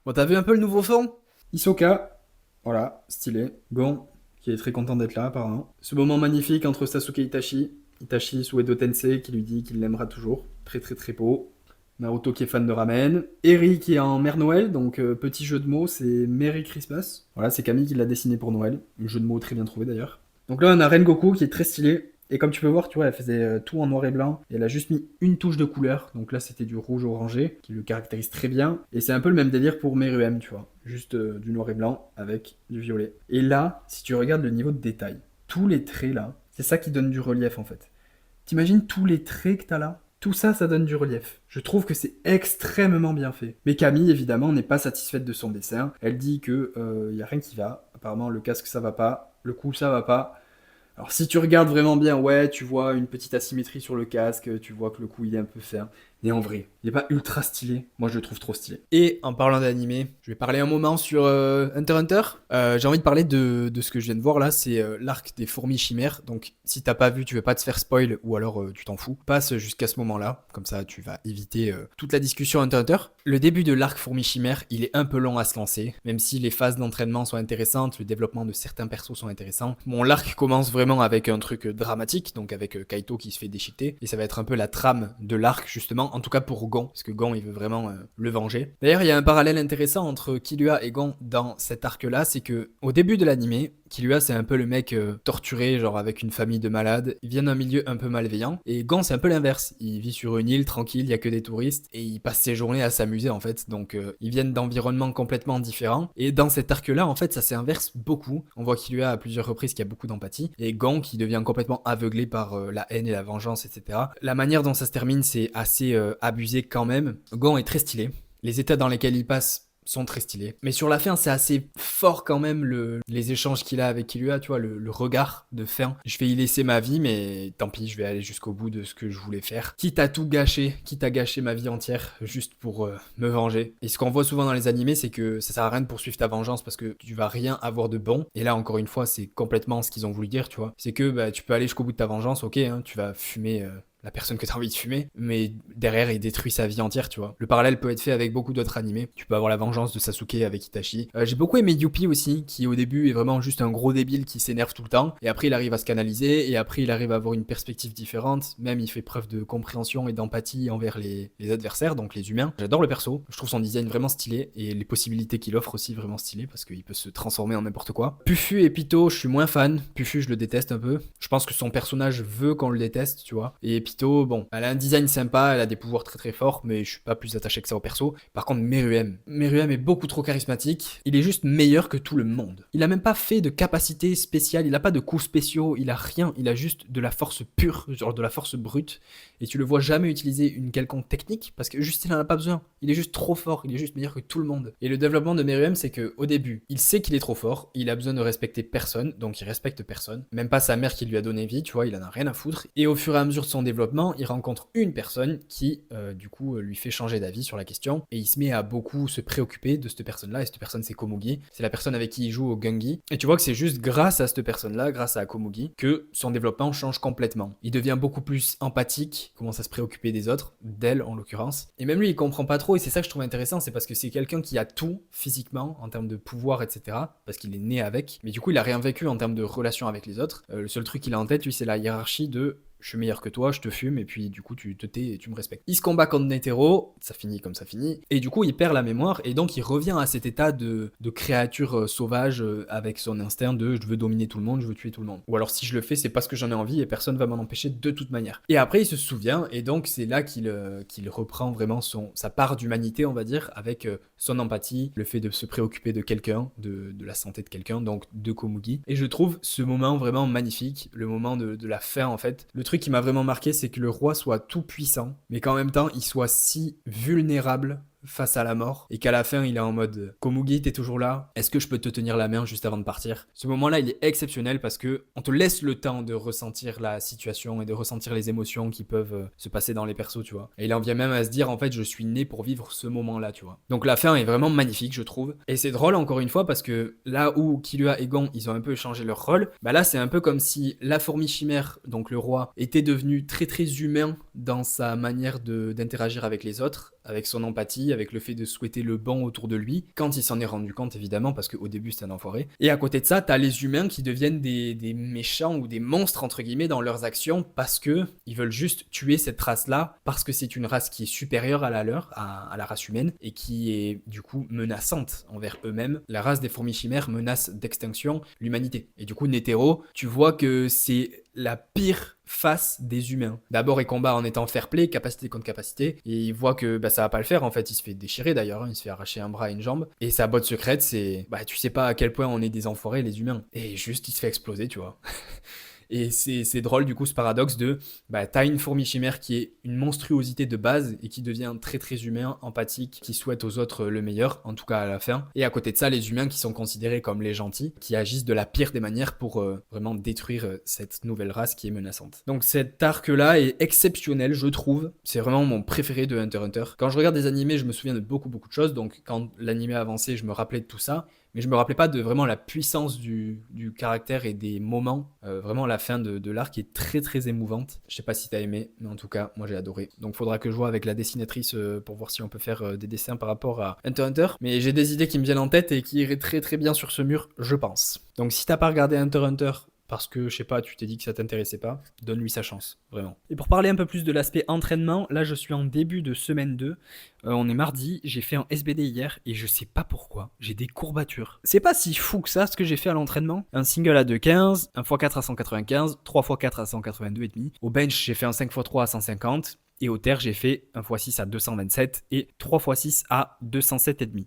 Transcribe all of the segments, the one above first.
Bon, t'as vu un peu le nouveau fond? Hisoka, voilà, stylé. Gon, qui est très content d'être là apparemment. Ce moment magnifique entre Sasuke et Itachi. Itachi sous Edo Tensei qui lui dit qu'il l'aimera toujours. Très très très beau. Naruto qui est fan de ramen. Eri qui est en Mère Noël, donc petit jeu de mots, c'est Merry Christmas. Voilà, c'est Camille qui l'a dessiné pour Noël. Un jeu de mots très bien trouvé d'ailleurs. Donc là, on a Rengoku qui est très stylé. Et comme tu peux voir, tu vois, elle faisait tout en noir et blanc. Et elle a juste mis une touche de couleur. Donc là, c'était du rouge orangé, qui le caractérise très bien. Et c'est un peu le même délire pour Meruem, tu vois. Juste du noir et blanc avec du violet. Et là, si tu regardes le niveau de détail, tous les traits là, c'est ça qui donne du relief en fait. T'imagines tous les traits que t'as là? Tout ça, ça donne du relief. Je trouve que c'est extrêmement bien fait. Mais Camille, évidemment, n'est pas satisfaite de son dessin. Elle dit que y a rien qui va. Apparemment, le casque, ça va pas. Le cou, ça va pas. Alors si tu regardes vraiment bien, ouais, tu vois une petite asymétrie sur le casque, tu vois que le cou il est un peu ferme. Mais en vrai, il est pas ultra stylé. Moi je le trouve trop stylé. Et en parlant d'animé, je vais parler un moment sur Hunter x Hunter. J'ai envie de parler de ce que je viens de voir là, c'est l'arc des fourmis chimères. Donc si t'as pas vu, tu veux pas te faire spoil ou alors tu t'en fous, passe jusqu'à ce moment-là. Comme ça, tu vas éviter toute la discussion Hunter x Hunter. Le début de l'arc fourmis chimères, il est un peu long à se lancer. Même si les phases d'entraînement sont intéressantes, le développement de certains persos sont intéressants. Bon, l'arc commence vraiment avec un truc dramatique, donc avec Kaito qui se fait déchiqueter. Et ça va être un peu la trame de l'arc justement, en tout cas pour Gon, parce que Gon il veut vraiment le venger. D'ailleurs, il y a un parallèle intéressant entre Killua et Gon dans cet arc-là, c'est que au début de l'animé, Killua c'est un peu le mec torturé, genre avec une famille de malades. Il vient d'un milieu un peu malveillant. Et Gon c'est un peu l'inverse. Il vit sur une île tranquille, il y a que des touristes et il passe ses journées à s'amuser en fait. Donc ils viennent d'environnements complètement différents. Et dans cet arc-là, en fait, ça s'inverse beaucoup. On voit Killua à plusieurs reprises qu'il y a beaucoup d'empathie et Gon qui devient complètement aveuglé par la haine et la vengeance, etc. La manière dont ça se termine, c'est assez abusé quand même. Gon est très stylé. Les états dans lesquels il passe sont très stylés. Mais sur la fin, c'est assez fort quand même les échanges qu'il a avec Killua, tu vois, le regard de fin. Je vais y laisser ma vie, mais tant pis, je vais aller jusqu'au bout de ce que je voulais faire. Quitte à tout gâcher, quitte à gâcher ma vie entière, juste pour me venger. Et ce qu'on voit souvent dans les animés, c'est que ça sert à rien de poursuivre ta vengeance parce que tu vas rien avoir de bon. Et là, encore une fois, c'est complètement ce qu'ils ont voulu dire, tu vois. C'est que bah, tu peux aller jusqu'au bout de ta vengeance, ok, hein, tu vas fumer la personne que tu as envie de fumer, mais derrière il détruit sa vie entière, tu vois. Le parallèle peut être fait avec beaucoup d'autres animés. Tu peux avoir la vengeance de Sasuke avec Itachi. J'ai beaucoup aimé Yuppie aussi, qui au début est vraiment juste un gros débile qui s'énerve tout le temps, et après il arrive à se canaliser, et après il arrive à avoir une perspective différente, même il fait preuve de compréhension et d'empathie envers les adversaires, donc les humains. J'adore le perso, je trouve son design vraiment stylé, et les possibilités qu'il offre aussi vraiment stylées, parce qu'il peut se transformer en n'importe quoi. Pufu et Pito, je suis moins fan. Pufu, je le déteste un peu. Je pense que son personnage veut qu'on le déteste, tu vois. Et Pito, bon, elle a un design sympa, elle a des pouvoirs très très forts, mais je suis pas plus attaché que ça au perso. Par contre, Meruem est beaucoup trop charismatique. Il est juste meilleur que tout le monde. Il a même pas fait de capacité spéciale, il a pas de coups spéciaux, il a rien, il a juste de la force pure, genre de la force brute. Et tu le vois jamais utiliser une quelconque technique, parce que juste il en a pas besoin. Il est juste trop fort, il est juste meilleur que tout le monde. Et le développement de Meruem, c'est que au début, il sait qu'il est trop fort, il a besoin de respecter personne, donc il respecte personne. Même pas sa mère qui lui a donné vie, tu vois, il en a rien à foutre. Et au fur et à mesure de son développement, il rencontre une personne qui, du coup, lui fait changer d'avis sur la question. Et il se met à beaucoup se préoccuper de cette personne-là. Et cette personne, c'est Komugi. C'est la personne avec qui il joue au Gungi. Et tu vois que c'est juste grâce à cette personne-là, grâce à Komugi, que son développement change complètement. Il devient beaucoup plus empathique, commence à se préoccuper des autres, d'elle en l'occurrence. Et même lui, il comprend pas trop. Et c'est ça que je trouve intéressant, c'est parce que c'est quelqu'un qui a tout physiquement, en termes de pouvoir, etc. Parce qu'il est né avec. Mais du coup, il a rien vécu en termes de relation avec les autres. Le seul truc qu'il a en tête, lui, c'est la hiérarchie de je suis meilleur que toi, je te fume, et puis du coup tu te tais et tu me respectes. Il se combat contre Netero, ça finit comme ça finit, et du coup il perd la mémoire, et donc il revient à cet état de créature sauvage avec son instinct de je veux dominer tout le monde, je veux tuer tout le monde. Ou alors si je le fais, c'est parce que j'en ai envie et personne va m'en empêcher de toute manière. Et après il se souvient, et donc c'est là qu'il reprend vraiment sa part d'humanité, on va dire, avec son empathie, le fait de se préoccuper de quelqu'un, de la santé de quelqu'un, donc de Komugi. Et je trouve ce moment vraiment magnifique, le moment de la fin en fait. Le truc qui m'a vraiment marqué, c'est que le roi soit tout puissant, mais qu'en même temps, il soit si vulnérable face à la mort et qu'à la fin il est en mode Komugi t'es toujours là, est-ce que je peux te tenir la main juste avant de partir. Ce moment là il est exceptionnel parce que on te laisse le temps de ressentir la situation et de ressentir les émotions qui peuvent se passer dans les persos, tu vois, et il en vient même à se dire en fait je suis né pour vivre ce moment là, tu vois. Donc la fin est vraiment magnifique je trouve, et c'est drôle encore une fois parce que là où Killua et Gon ils ont un peu échangé leur rôle, bah là c'est un peu comme si la fourmi chimère, donc le roi, était devenu très très humain dans sa manière d'interagir avec les autres, avec son empathie, avec le fait de souhaiter le bon autour de lui, quand il s'en est rendu compte évidemment, parce qu'au début c'est un enfoiré. Et à côté de ça, t'as les humains qui deviennent des méchants ou des monstres entre guillemets dans leurs actions parce que ils veulent juste tuer cette race-là, parce que c'est une race qui est supérieure à la leur, à la race humaine, et qui est du coup menaçante envers eux-mêmes. La race des fourmis chimères menace d'extinction l'humanité. Et du coup, Netero, tu vois que c'est la pire face des humains. D'abord, il combat en étant fair play, capacité contre capacité, et il voit que ça va pas le faire en fait. Il se fait déchirer d'ailleurs, il se fait arracher un bras et une jambe. Et sa botte secrète, c'est tu sais pas à quel point on est des enfoirés les humains. Et juste, il se fait exploser, tu vois. Et c'est drôle du coup ce paradoxe de t'as une fourmi chimère qui est une monstruosité de base et qui devient très très humain, empathique, qui souhaite aux autres le meilleur, en tout cas à la fin. Et à côté de ça, les humains qui sont considérés comme les gentils, qui agissent de la pire des manières pour vraiment détruire cette nouvelle race qui est menaçante. Donc cet arc-là est exceptionnel, je trouve. C'est vraiment mon préféré de Hunter x Hunter. Quand je regarde des animés, je me souviens de beaucoup de choses. Donc quand l'animé avançait, je me rappelais de tout ça. Mais je me rappelais pas de vraiment la puissance du caractère et des moments. Vraiment, la fin de l'arc est très très émouvante. Je sais pas si t'as aimé, mais en tout cas, moi j'ai adoré. Donc faudra que je vois avec la dessinatrice pour voir si on peut faire des dessins par rapport à Hunter x Hunter. Mais j'ai des idées qui me viennent en tête et qui iraient très très bien sur ce mur, je pense. Donc si t'as pas regardé Hunter x Hunter, parce que, je sais pas, tu t'es dit que ça t'intéressait pas, donne-lui sa chance, vraiment. Et pour parler un peu plus de l'aspect entraînement, là je suis en début de semaine 2, on est mardi, j'ai fait un SBD hier, et je sais pas pourquoi, j'ai des courbatures. C'est pas si fou que ça, ce que j'ai fait à l'entraînement. Un single à 2,15, un x4 à 195, 3x4 à 182,5. Au bench, j'ai fait un 5x3 à 150, et au terre, j'ai fait un x6 à 227, et 3x6 à 207,5.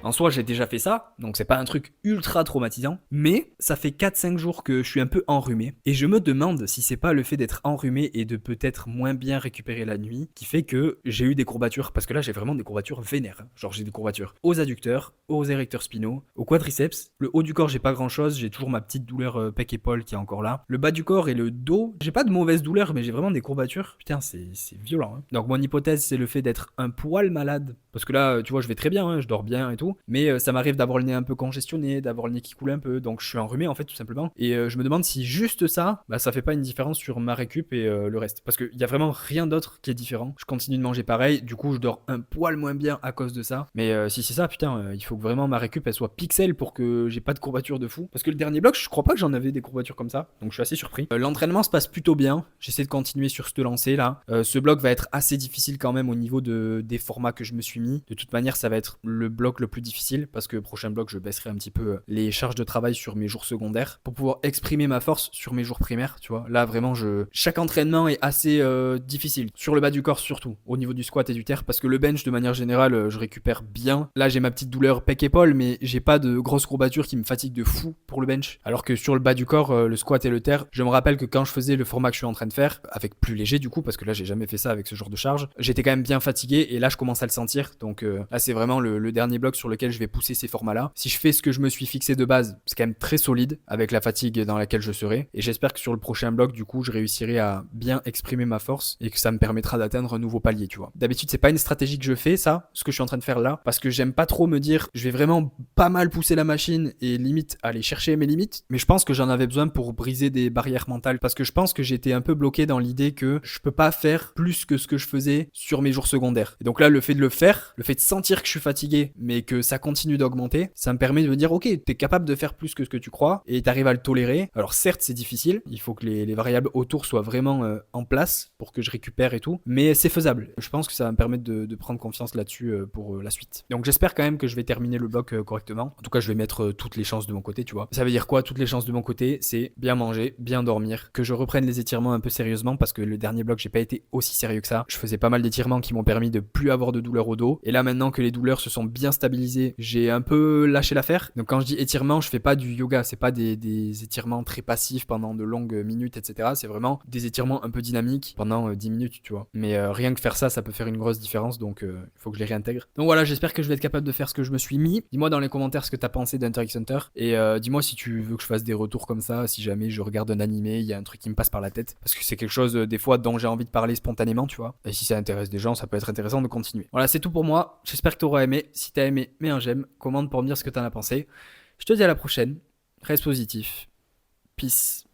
En soi, j'ai déjà fait ça, donc c'est pas un truc ultra traumatisant, mais ça fait 4-5 jours que je suis un peu enrhumé, et je me demande si c'est pas le fait d'être enrhumé et de peut-être moins bien récupérer la nuit qui fait que j'ai eu des courbatures, parce que là j'ai vraiment des courbatures vénères, genre j'ai des courbatures aux adducteurs, aux érecteurs spinaux, aux quadriceps, le haut du corps j'ai pas grand chose, j'ai toujours ma petite douleur pec-épaule qui est encore là, le bas du corps et le dos, j'ai pas de mauvaise douleur mais j'ai vraiment des courbatures, putain c'est violent. Hein. Donc mon hypothèse c'est le fait d'être un poil malade, parce que là tu vois je vais très bien, hein, je dors bien et tout, mais ça m'arrive d'avoir le nez un peu congestionné, d'avoir le nez qui coule un peu, donc je suis enrhumé en fait tout simplement, et je me demande si juste ça, ça fait pas une différence sur ma récup et le reste, parce qu'il y a vraiment rien d'autre qui est différent, je continue de manger pareil, du coup je dors un poil moins bien à cause de ça, mais si c'est ça, putain, il faut que vraiment ma récup elle soit pixel pour que j'ai pas de courbatures de fou, parce que le dernier bloc je crois pas que j'en avais des courbatures comme ça, donc je suis assez surpris. L'entraînement se passe plutôt bien, j'essaie de continuer sur ce lancer là, ce bloc va être assez difficile quand même au niveau des formats que je me suis mis, de toute manière ça va être le bloc le plus difficile, parce que prochain bloc je baisserai un petit peu les charges de travail sur mes jours secondaires pour pouvoir exprimer ma force sur mes jours primaires, tu vois. Là vraiment chaque entraînement est assez difficile, sur le bas du corps surtout, au niveau du squat et du terre, parce que le bench de manière générale je récupère bien. Là j'ai ma petite douleur pec-épaule, mais j'ai pas de grosses courbatures qui me fatiguent de fou pour le bench, alors que sur le bas du corps, le squat et le terre, je me rappelle que quand je faisais le format que je suis en train de faire, avec plus léger du coup, parce que là j'ai jamais fait ça avec ce genre de charge, j'étais quand même bien fatigué, et là je commence à le sentir, donc là c'est vraiment le dernier bloc sur sur lequel je vais pousser ces formats-là. Si je fais ce que je me suis fixé de base, c'est quand même très solide avec la fatigue dans laquelle je serai. Et j'espère que sur le prochain bloc, du coup, je réussirai à bien exprimer ma force et que ça me permettra d'atteindre un nouveau palier, tu vois. D'habitude, c'est pas une stratégie que je fais, ça, ce que je suis en train de faire là, parce que j'aime pas trop me dire, je vais vraiment pas mal pousser la machine et limite aller chercher mes limites. Mais je pense que j'en avais besoin pour briser des barrières mentales, parce que je pense que j'étais un peu bloqué dans l'idée que je peux pas faire plus que ce que je faisais sur mes jours secondaires. Et donc là, le fait de le faire, le fait de sentir que je suis fatigué, mais que ça continue d'augmenter, ça me permet de me dire, ok, t'es capable de faire plus que ce que tu crois et t'arrives à le tolérer. Alors certes, c'est difficile, il faut que les variables autour soient vraiment en place pour que je récupère et tout, mais c'est faisable. Je pense que ça va me permettre de prendre confiance là-dessus pour la suite. Donc j'espère quand même que je vais terminer le bloc correctement. En tout cas, je vais mettre toutes les chances de mon côté, tu vois. Ça veut dire quoi, toutes les chances de mon côté? C'est bien manger, bien dormir, que je reprenne les étirements un peu sérieusement, parce que le dernier bloc, j'ai pas été aussi sérieux que ça. Je faisais pas mal d'étirements qui m'ont permis de plus avoir de douleurs au dos. Et là, maintenant que les douleurs se sont bien stabilisées, j'ai un peu lâché l'affaire. Donc quand je dis étirement, je fais pas du yoga, c'est pas des étirements très passifs pendant de longues minutes, etc. C'est vraiment des étirements un peu dynamiques pendant 10 minutes, tu vois. Mais rien que faire ça, ça peut faire une grosse différence, donc il faut que je les réintègre. Donc voilà, j'espère que je vais être capable de faire ce que je me suis mis. Dis-moi dans les commentaires ce que t'as pensé d'Hunter x Hunter, et dis-moi si tu veux que je fasse des retours comme ça, si jamais je regarde un animé, il y a un truc qui me passe par la tête, parce que c'est quelque chose des fois dont j'ai envie de parler spontanément, tu vois. Et si ça intéresse des gens, ça peut être intéressant de continuer. Voilà, c'est tout pour moi. J'espère que t'auras aimé. Si t'as aimé, mets un j'aime, commente pour me dire ce que t'en as pensé. Je te dis à la prochaine. Reste positif. Peace.